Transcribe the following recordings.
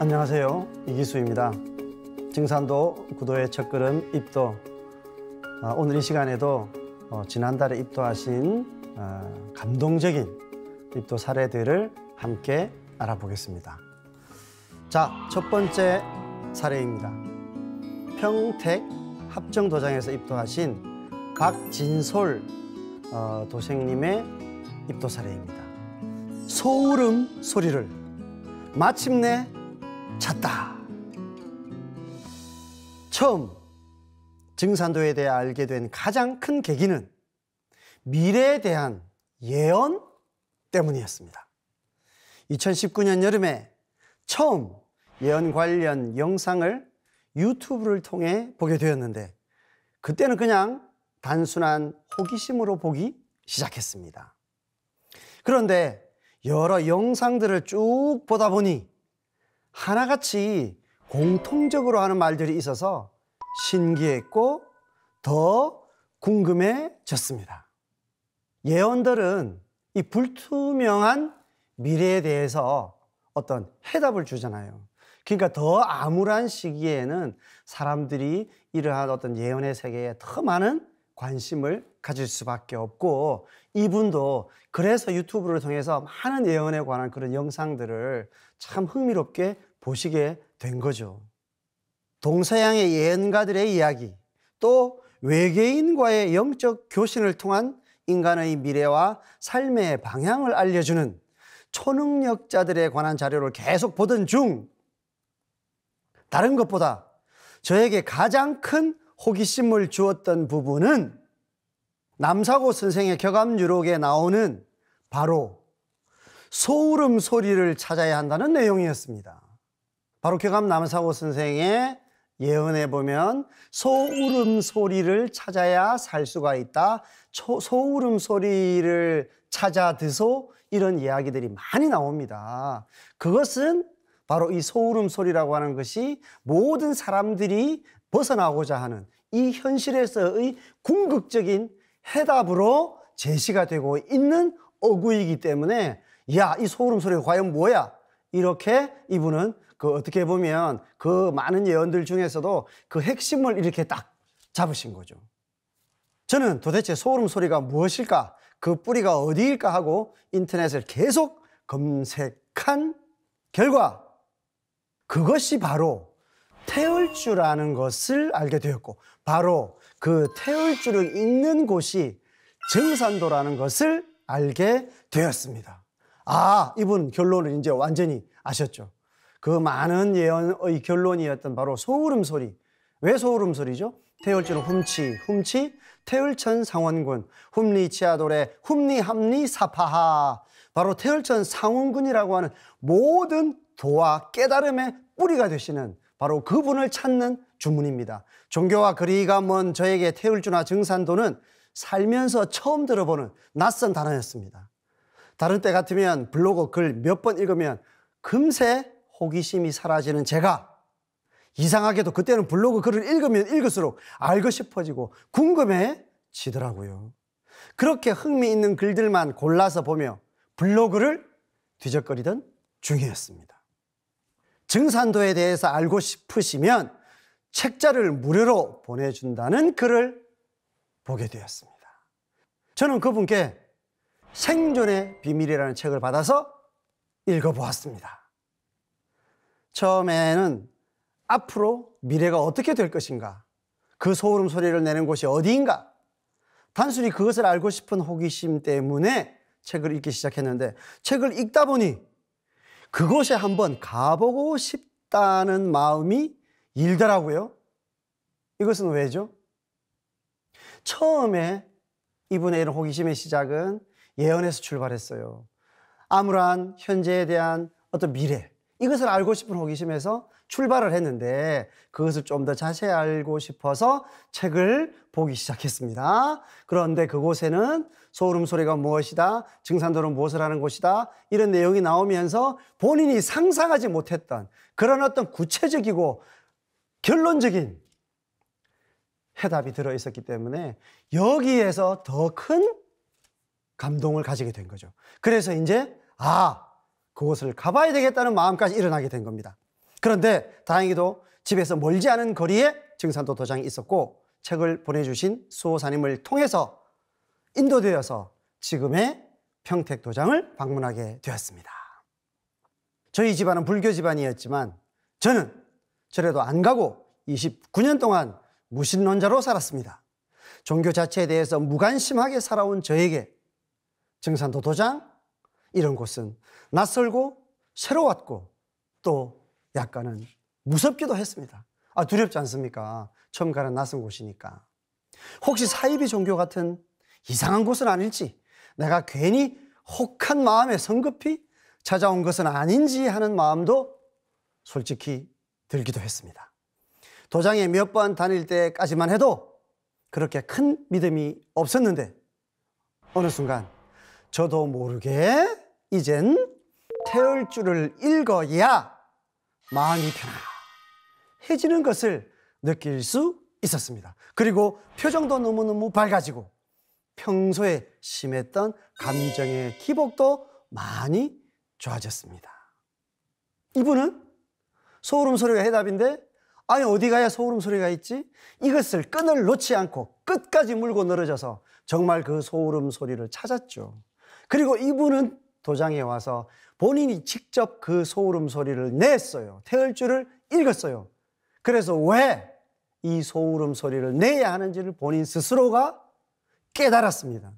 안녕하세요. 이기수입니다. 증산도 구도의 첫걸음 입도. 오늘 이 시간에도 지난달에 입도하신 감동적인 입도 사례들을 함께 알아보겠습니다. 자, 첫 번째 사례입니다. 평택 합정도장에서 입도하신 박진솔 도생님의 입도 사례입니다. 소울음 소리를 마침내 찾다. 처음 증산도에 대해 알게 된 가장 큰 계기는 미래에 대한 예언 때문이었습니다. 2019년 여름에 처음 예언 관련 영상을 유튜브를 통해 보게 되었는데, 그때는 그냥 단순한 호기심으로 보기 시작했습니다. 그런데 여러 영상들을 쭉 보다 보니 하나같이 공통적으로 하는 말들이 있어서 신기했고 더 궁금해졌습니다. 예언들은 이 불투명한 미래에 대해서 어떤 해답을 주잖아요. 그러니까 더 암울한 시기에는 사람들이 이러한 어떤 예언의 세계에 더 많은 관심을 가질 수밖에 없고, 이분도 그래서 유튜브를 통해서 많은 예언에 관한 그런 영상들을 참 흥미롭게 보시게 된 거죠. 동서양의 예언가들의 이야기, 또 외계인과의 영적 교신을 통한 인간의 미래와 삶의 방향을 알려주는 초능력자들에 관한 자료를 계속 보던 중, 다른 것보다 저에게 가장 큰 호기심을 주었던 부분은 남사고 선생의 격암유록에 나오는 바로 소울음 소리를 찾아야 한다는 내용이었습니다. 바로 격암 남사고 선생의 예언에 보면 소울음 소리를 찾아야 살 수가 있다, 소울음 소리를 찾아 드소, 이런 이야기들이 많이 나옵니다. 그것은 바로 이 소울음 소리라고 하는 것이 모든 사람들이 벗어나고자 하는 이 현실에서의 궁극적인 해답으로 제시가 되고 있는 어구이기 때문에, 야, 이 소울음 소리가 과연 뭐야? 이렇게 이분은 어떻게 보면 그 많은 예언들 중에서도 그 핵심을 이렇게 딱 잡으신 거죠. 저는 도대체 소울음 소리가 무엇일까? 그 뿌리가 어디일까 하고 인터넷을 계속 검색한 결과, 그것이 바로 태을주라는 것을 알게 되었고, 바로 그 태을주를 읽는 곳이 증산도라는 것을 알게 되었습니다. 아, 이분 결론을 이제 완전히 아셨죠? 그 많은 예언의 결론이었던 바로 소울음 소리. 왜 소울음 소리죠? 태을주는 훔치, 태을천 상원군, 훔리 치아도래, 훔리 함리 사파하. 바로 태을천 상원군이라고 하는 모든 도와 깨달음의 뿌리가 되시는 바로 그분을 찾는 주문입니다. 종교와 거리가 먼 저에게 태을주나 증산도는 살면서 처음 들어보는 낯선 단어였습니다. 다른 때 같으면 블로그 글 몇 번 읽으면 금세 호기심이 사라지는 제가, 이상하게도 그때는 블로그 글을 읽으면 읽을수록 알고 싶어지고 궁금해지더라고요. 그렇게 흥미있는 글들만 골라서 보며 블로그를 뒤적거리던 중이었습니다. 증산도에 대해서 알고 싶으시면 책자를 무료로 보내준다는 글을 보게 되었습니다. 저는 그분께 생존의 비밀이라는 책을 받아서 읽어보았습니다. 처음에는 앞으로 미래가 어떻게 될 것인가, 그 소울음 소리를 내는 곳이 어디인가, 단순히 그것을 알고 싶은 호기심 때문에 책을 읽기 시작했는데, 책을 읽다 보니 그곳에 한번 가보고 싶다는 마음이 일더라고요. 이것은 왜죠? 처음에 이분의 이런 호기심의 시작은 예언에서 출발했어요. 암울한 현재에 대한 어떤 미래, 이것을 알고 싶은 호기심에서 출발을 했는데, 그것을 좀 더 자세히 알고 싶어서 책을 보기 시작했습니다. 그런데 그곳에는 소울음 소리가 무엇이다, 증산도는 무엇을 하는 곳이다, 이런 내용이 나오면서 본인이 상상하지 못했던 그런 어떤 구체적이고 결론적인 해답이 들어있었기 때문에 여기에서 더 큰 감동을 가지게 된 거죠. 그래서 이제 그곳을 가봐야 되겠다는 마음까지 일어나게 된 겁니다. 그런데 다행히도 집에서 멀지 않은 거리에 증산도 도장이 있었고 책을 보내주신 수호사님을 통해서 인도되어서 지금의 평택 도장을 방문하게 되었습니다. 저희 집안은 불교 집안이었지만 저는 절에도 안 가고 29년 동안 무신론자로 살았습니다. 종교 자체에 대해서 무관심하게 살아온 저에게 증산도 도장 이런 곳은 낯설고 새로웠고 또 약간은 무섭기도 했습니다. 두렵지 않습니까? 처음 가는 낯선 곳이니까. 혹시 사이비 종교 같은 이상한 곳은 아닐지, 내가 괜히 혹한 마음에 성급히 찾아온 것은 아닌지 하는 마음도 솔직히 들기도 했습니다. 도장에 몇 번 다닐 때까지만 해도 그렇게 큰 믿음이 없었는데 어느 순간 저도 모르게 이젠 태을주를 읽어야 마음이 편안해지는 것을 느낄 수 있었습니다. 그리고 표정도 너무너무 밝아지고 평소에 심했던 감정의 기복도 많이 좋아졌습니다. 이분은 소울음 소리가 해답인데 아니 어디 가야 소울음 소리가 있지? 이것을 끈을 놓지 않고 끝까지 물고 늘어져서 정말 그 소울음 소리를 찾았죠. 그리고 이분은 도장에 와서 본인이 직접 그 소울음 소리를 냈어요. 태을주를 읽었어요. 그래서 왜 이 소울음 소리를 내야 하는지를 본인 스스로가 깨달았습니다.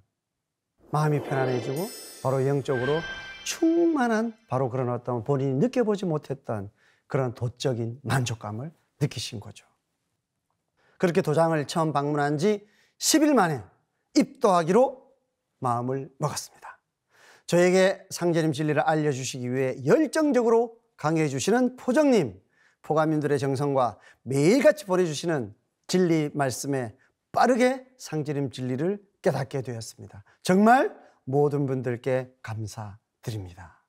마음이 편안해지고 바로 영적으로 충만한 바로 그런 어떤 본인이 느껴보지 못했던 그런 도적인 만족감을 느끼신 거죠. 그렇게 도장을 처음 방문한 지 10일 만에 입도하기로 마음을 먹었습니다. 저에게 상제님 진리를 알려주시기 위해 열정적으로 강해해 주시는 포정님, 포가민들의 정성과 매일같이 보내주시는 진리 말씀에 빠르게 상제님 진리를 깨닫게 되었습니다. 정말 모든 분들께 감사드립니다.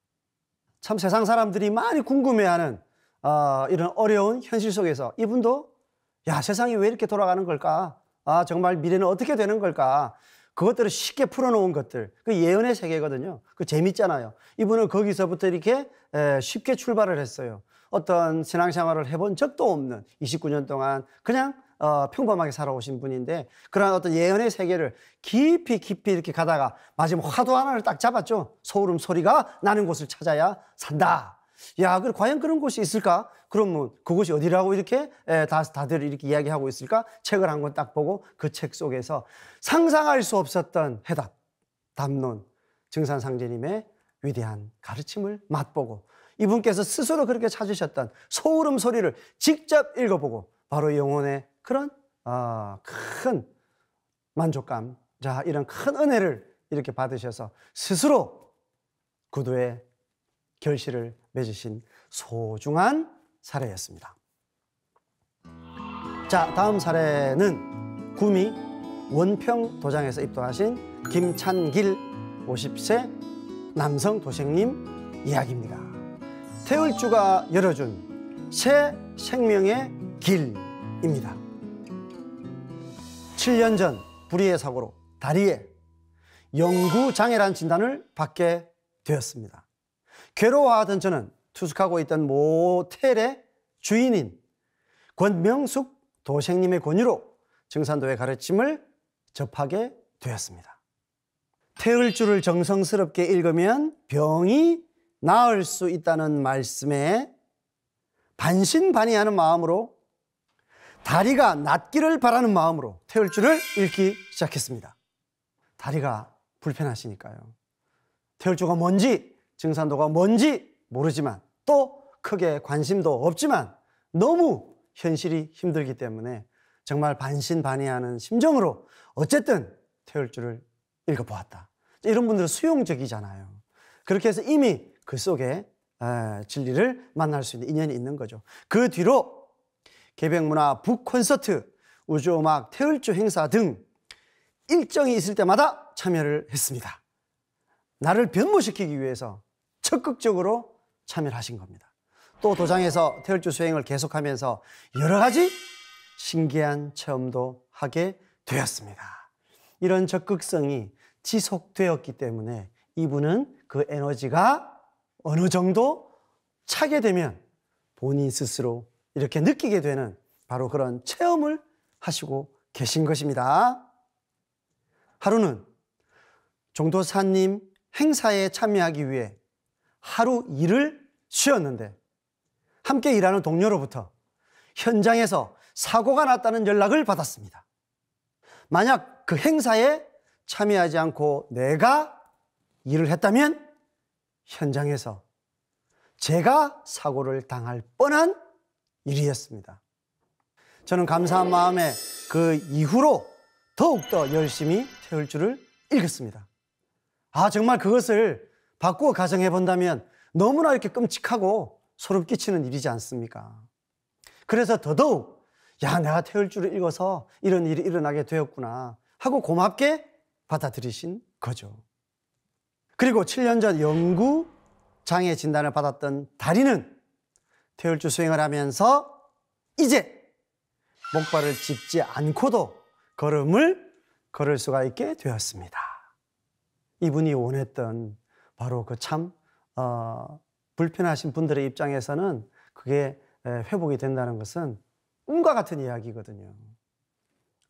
참 세상 사람들이 많이 궁금해하는 이런 어려운 현실 속에서 이분도 야 세상이 왜 이렇게 돌아가는 걸까? 정말 미래는 어떻게 되는 걸까? 그것들을 쉽게 풀어놓은 것들, 그 예언의 세계거든요. 그 재밌잖아요. 이분은 거기서부터 이렇게 쉽게 출발을 했어요. 어떤 신앙생활을 해본 적도 없는 29년 동안 그냥 평범하게 살아오신 분인데 그런 어떤 예언의 세계를 깊이 이렇게 가다가 마지막 화두 하나를 딱 잡았죠. 소울음 소리가 나는 곳을 찾아야 산다. 야, 과연 그런 곳이 있을까? 그러면 그곳이 어디라고 이렇게 다들 이렇게 이야기하고 있을까? 책을 한 권 딱 보고 그 책 속에서 상상할 수 없었던 해답, 담론, 증산상제님의 위대한 가르침을 맛보고 이분께서 스스로 그렇게 찾으셨던 소울음 소리를 직접 읽어보고 바로 영혼의 그런 큰 만족감, 자 이런 큰 은혜를 이렇게 받으셔서 스스로 구도의 결실을 맺으신 소중한 사례였습니다. 자, 다음 사례는 구미 원평 도장에서 입도하신 김찬길 50세 남성 도생님 이야기입니다. 태을주가 열어준 새 생명의 길입니다. 7년 전 불의의 사고로 다리에 영구장애라는 진단을 받게 되었습니다. 괴로워하던 저는 투숙하고 있던 모텔의 주인인 권명숙 도생님의 권유로 증산도의 가르침을 접하게 되었습니다. 태을주를 정성스럽게 읽으면 병이 나을 수 있다는 말씀에 반신반의하는 마음으로 다리가 낫기를 바라는 마음으로 태을주를 읽기 시작했습니다. 다리가 불편하시니까요. 태을주가 뭔지 증산도가 뭔지 모르지만 또 크게 관심도 없지만 너무 현실이 힘들기 때문에 정말 반신반의하는 심정으로 어쨌든 태을주를 읽어보았다. 이런 분들은 수용적이잖아요. 그렇게 해서 이미 그 속에 진리를 만날 수 있는 인연이 있는 거죠. 그 뒤로 개벽문화 북콘서트, 우주음악 태을주 행사 등 일정이 있을 때마다 참여를 했습니다. 나를 변모시키기 위해서 적극적으로 참여를 하신 겁니다. 또 도장에서 태을주 수행을 계속하면서 여러 가지 신기한 체험도 하게 되었습니다. 이런 적극성이 지속되었기 때문에 이분은 그 에너지가 어느 정도 차게 되면 본인 스스로 이렇게 느끼게 되는 바로 그런 체험을 하시고 계신 것입니다. 하루는 종도사님 행사에 참여하기 위해 하루 일을 쉬었는데 함께 일하는 동료로부터 현장에서 사고가 났다는 연락을 받았습니다. 만약 그 행사에 참여하지 않고 내가 일을 했다면 현장에서 제가 사고를 당할 뻔한 일이었습니다. 저는 감사한 마음에 그 이후로 더욱더 열심히 태울 줄을 읽었습니다. 정말 그것을 바꾸어 가정해 본다면 너무나 이렇게 끔찍하고 소름 끼치는 일이지 않습니까? 그래서 더더욱 내가 태울 줄을 읽어서 이런 일이 일어나게 되었구나 하고 고맙게 받아들이신 거죠. 그리고 7년 전 영구 장애 진단을 받았던 다리는 태울줄 수행을 하면서 이제 목발을 짚지 않고도 걸음을 걸을 수가 있게 되었습니다. 이분이 원했던 바로 그 참 불편하신 분들의 입장에서는 그게 회복이 된다는 것은 꿈과 같은 이야기거든요.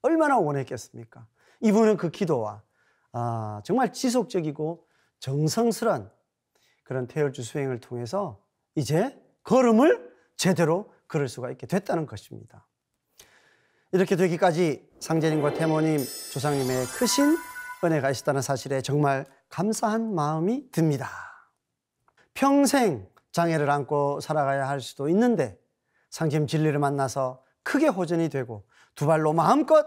얼마나 원했겠습니까? 이분은 그 기도와 정말 지속적이고 정성스러운 그런 태울주 수행을 통해서 이제 걸음을 제대로 걸을 수가 있게 됐다는 것입니다. 이렇게 되기까지 상제님과 태모님, 조상님의 크신 은혜가 있었다는 사실에 정말 감사한 마음이 듭니다. 평생 장애를 안고 살아가야 할 수도 있는데 상제님 진리를 만나서 크게 호전이 되고 두 발로 마음껏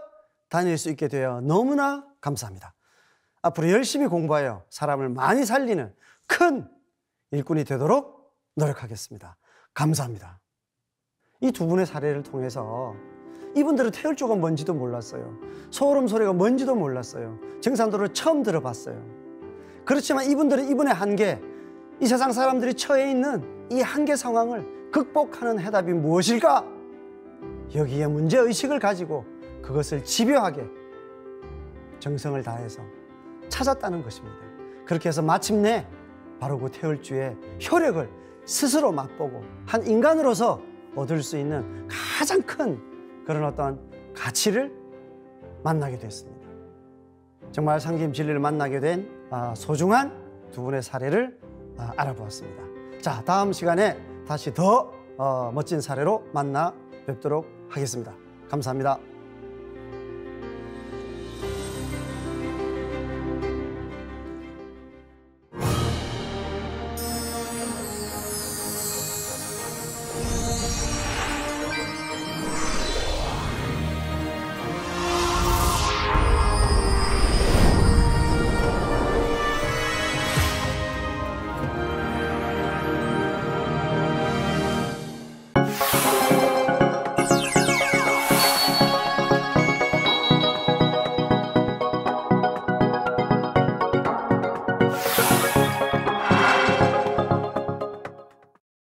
다닐 수 있게 되어 너무나 감사합니다. 앞으로 열심히 공부하여 사람을 많이 살리는 큰 일꾼이 되도록 노력하겠습니다. 감사합니다. 이 두 분의 사례를 통해서 이분들은 태울주가 뭔지도 몰랐어요. 소름 소리가 뭔지도 몰랐어요. 정산도를 처음 들어봤어요. 그렇지만 이분들은 이분의 한계, 이 세상 사람들이 처해 있는 이 한계 상황을 극복하는 해답이 무엇일까? 여기에 문제의식을 가지고 그것을 집요하게 정성을 다해서 찾았다는 것입니다. 그렇게 해서 마침내 바로 그 태울주의 효력을 스스로 맛보고 한 인간으로서 얻을 수 있는 가장 큰 그런 어떤 가치를 만나게 됐습니다. 정말 상제님 진리를 만나게 된 소중한 두 분의 사례를 알아보았습니다. 자, 다음 시간에 다시 더 멋진 사례로 만나 뵙도록 하겠습니다. 감사합니다.